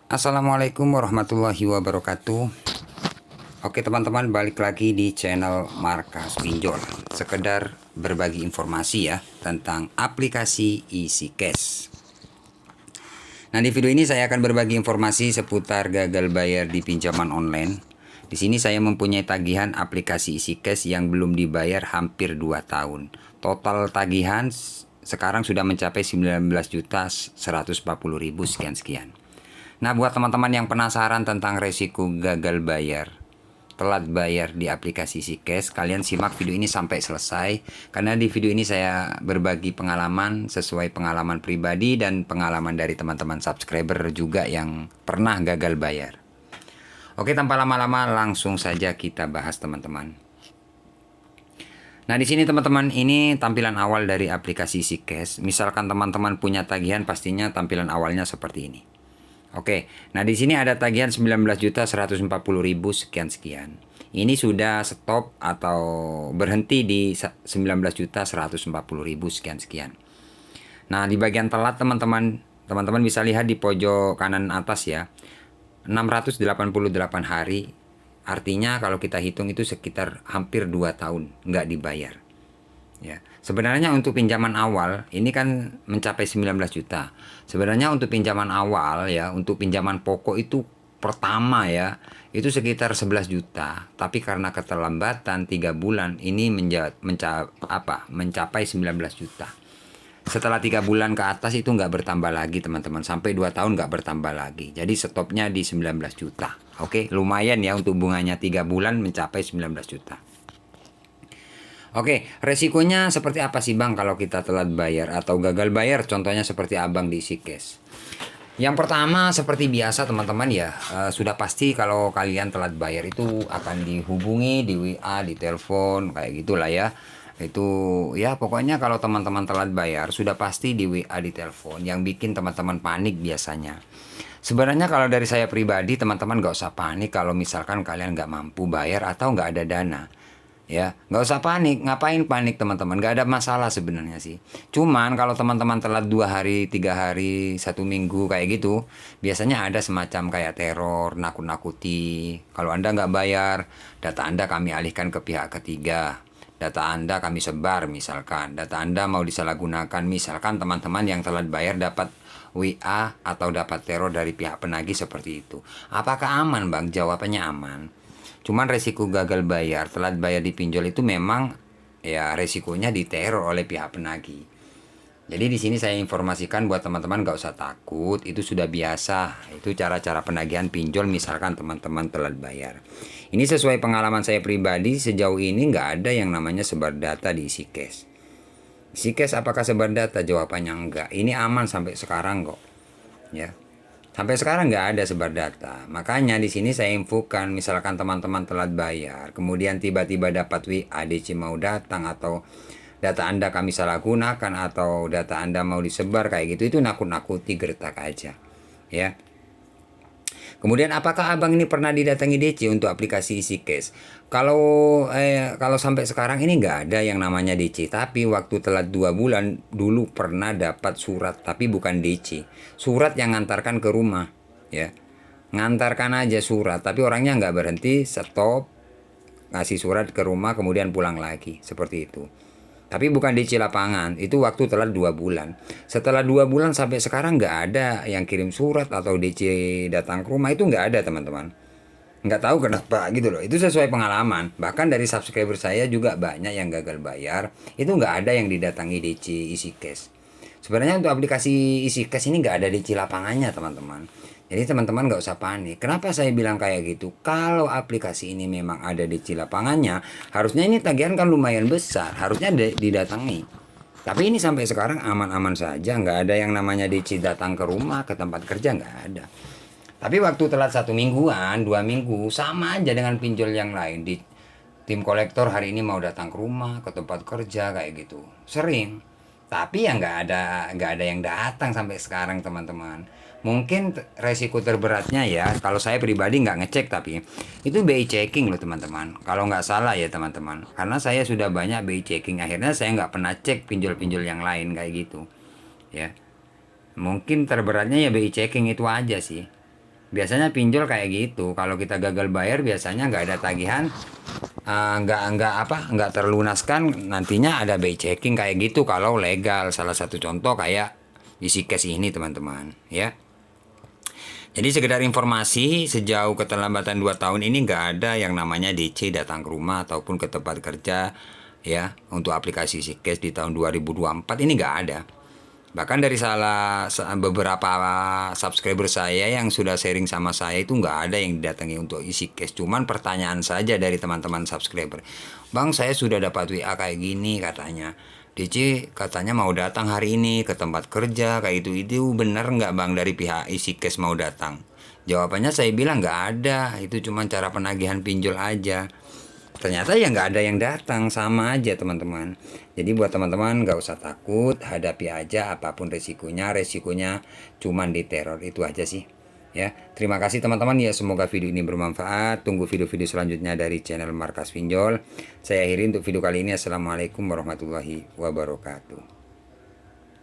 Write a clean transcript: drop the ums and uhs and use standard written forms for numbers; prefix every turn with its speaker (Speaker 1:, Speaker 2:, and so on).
Speaker 1: Assalamualaikum warahmatullahi wabarakatuh. Oke teman-teman, balik lagi di channel Markas Pinjol. Sekedar berbagi informasi ya tentang aplikasi EasyCash. Nah, di video ini saya akan berbagi informasi seputar gagal bayar di pinjaman online. Di sini saya mempunyai tagihan aplikasi EasyCash yang belum dibayar hampir 2 tahun. Total tagihan sekarang sudah mencapai 19.140.000 sekian-sekian. Nah, buat teman-teman yang penasaran tentang resiko gagal bayar, telat bayar di aplikasi EasyCash, kalian simak video ini sampai selesai. Karena di video ini saya berbagi pengalaman sesuai pengalaman pribadi dan pengalaman dari teman-teman subscriber juga yang pernah gagal bayar. Oke, tanpa lama-lama langsung saja kita bahas teman-teman. Nah, di sini teman-teman, ini tampilan awal dari aplikasi EasyCash. Misalkan teman-teman punya tagihan, pastinya tampilan awalnya seperti ini. Oke, nah di sini ada tagihan 19.140.000 sekian-sekian. Ini sudah stop atau berhenti di 19.140.000 sekian-sekian. Nah, di bagian telat teman-teman bisa lihat di pojok kanan atas ya. 688 hari. Artinya kalau kita hitung itu sekitar hampir 2 tahun nggak dibayar. Ya, sebenarnya untuk pinjaman awal ini kan mencapai 19 juta. Sebenarnya untuk pinjaman awal ya, untuk pinjaman pokok itu pertama ya, itu sekitar 11 juta. Tapi karena keterlambatan 3 bulan ini mencapai 19 juta. Setelah 3 bulan ke atas itu nggak bertambah lagi teman-teman. Sampai 2 tahun nggak bertambah lagi. Jadi stopnya di 19 juta. Oke, lumayan ya untuk bunganya 3 bulan mencapai 19 juta. Oke, resikonya seperti apa sih Bang kalau kita telat bayar atau gagal bayar? Contohnya seperti Abang di EasyCash. Yang pertama seperti biasa teman-teman ya, sudah pasti kalau kalian telat bayar itu akan dihubungi di WA, di telepon, kayak gitulah ya. Itu ya pokoknya kalau teman-teman telat bayar sudah pasti di WA, di telepon, yang bikin teman-teman panik biasanya. Sebenarnya kalau dari saya pribadi teman-teman gak usah panik kalau misalkan kalian gak mampu bayar atau gak ada dana. Ya, nggak usah panik. Ngapain panik teman-teman? Nggak ada masalah sebenarnya sih. Cuman kalau teman-teman telat 2 hari, 3 hari, 1 minggu kayak gitu, biasanya ada semacam kayak teror, nakut-nakuti. Kalau Anda nggak bayar, data Anda kami alihkan ke pihak ketiga. Data Anda kami sebar misalkan. Data Anda mau disalahgunakan. Misalkan teman-teman yang telat bayar dapat WA atau dapat teror dari pihak penagih seperti itu. Apakah aman Bang? Jawabannya aman. Cuman resiko gagal bayar, telat bayar di pinjol itu memang ya resikonya diteror oleh pihak penagih. Jadi di sini saya informasikan buat teman-teman gak usah takut, itu sudah biasa. Itu cara-cara penagihan pinjol misalkan teman-teman telat bayar. Ini sesuai pengalaman saya pribadi, sejauh ini nggak ada yang namanya sebar data di EasyCash. EasyCash apakah sebar data? Jawabannya enggak. Ini aman sampai sekarang kok. Ya. Sampai sekarang nggak ada sebar data. Makanya di sini saya infokan, misalkan teman-teman telat bayar, kemudian tiba-tiba dapat WA DC mau datang atau data Anda kami salah gunakan atau data Anda mau disebar kayak gitu, itu nakut-nakuti, gertak aja. Ya. Kemudian apakah Abang ini pernah didatangi DC untuk aplikasi EasyCash? Kalau sampai sekarang ini nggak ada yang namanya DC, tapi waktu telat 2 bulan dulu pernah dapat surat, tapi bukan DC. Surat yang ngantarkan ke rumah, ya. Ngantarkan aja surat, tapi orangnya nggak berhenti, stop, ngasih surat ke rumah, kemudian pulang lagi, seperti itu. Tapi bukan DC lapangan, itu waktu telat 2 bulan. Setelah 2 bulan sampai sekarang nggak ada yang kirim surat atau DC datang ke rumah, itu nggak ada teman-teman. Nggak tahu kenapa gitu loh, itu sesuai pengalaman. Bahkan dari subscriber saya juga banyak yang gagal bayar, itu nggak ada yang didatangi DC EasyCash. Sebenarnya untuk aplikasi EasyCash ini nggak ada DC lapangannya teman-teman. Jadi teman-teman nggak usah panik. Kenapa saya bilang kayak gitu? Kalau aplikasi ini memang ada DC lapangannya, harusnya ini tagihan kan lumayan besar, harusnya didatangi. Tapi ini sampai sekarang aman-aman saja, nggak ada yang namanya DC datang ke rumah, ke tempat kerja, nggak ada. Tapi waktu telat 1 mingguan, 2 minggu, sama aja dengan pinjol yang lain. Di tim kolektor hari ini mau datang ke rumah, ke tempat kerja kayak gitu, sering. Tapi ya nggak ada yang datang sampai sekarang teman-teman. Mungkin resiko terberatnya ya, kalau saya pribadi nggak ngecek, tapi itu BI checking loh teman-teman. Kalau nggak salah ya teman-teman, karena saya sudah banyak BI checking, akhirnya saya nggak pernah cek pinjol-pinjol yang lain kayak gitu. Ya, mungkin terberatnya ya BI checking itu aja sih. Biasanya pinjol kayak gitu. Kalau kita gagal bayar biasanya nggak ada tagihan, nggak terlunaskan. Nantinya ada BI checking kayak gitu kalau legal. Salah satu contoh kayak isi cash ini teman-teman, ya. Jadi sekedar informasi, sejauh keterlambatan 2 tahun ini nggak ada yang namanya DC datang ke rumah ataupun ke tempat kerja, ya, untuk aplikasi Sikes di tahun 2024 ini nggak ada. Bahkan dari beberapa subscriber saya yang sudah sharing sama saya itu nggak ada yang didatangi untuk isi cash. Cuman pertanyaan saja dari teman-teman subscriber. Bang, saya sudah dapat WA kayak gini katanya. DC katanya mau datang hari ini ke tempat kerja kayak itu bener nggak bang dari pihak isi cash mau datang? Jawabannya saya bilang nggak ada, itu cuma cara penagihan pinjol aja. Ternyata ya nggak ada yang datang, sama aja teman-teman. Jadi buat teman-teman nggak usah takut, hadapi aja apapun resikonya cuman diteror, itu aja sih. Ya, terima kasih teman-teman ya, semoga video ini bermanfaat. Tunggu video-video selanjutnya dari channel Markas Pinjol. Saya akhiri untuk video kali ini. Assalamualaikum warahmatullahi wabarakatuh.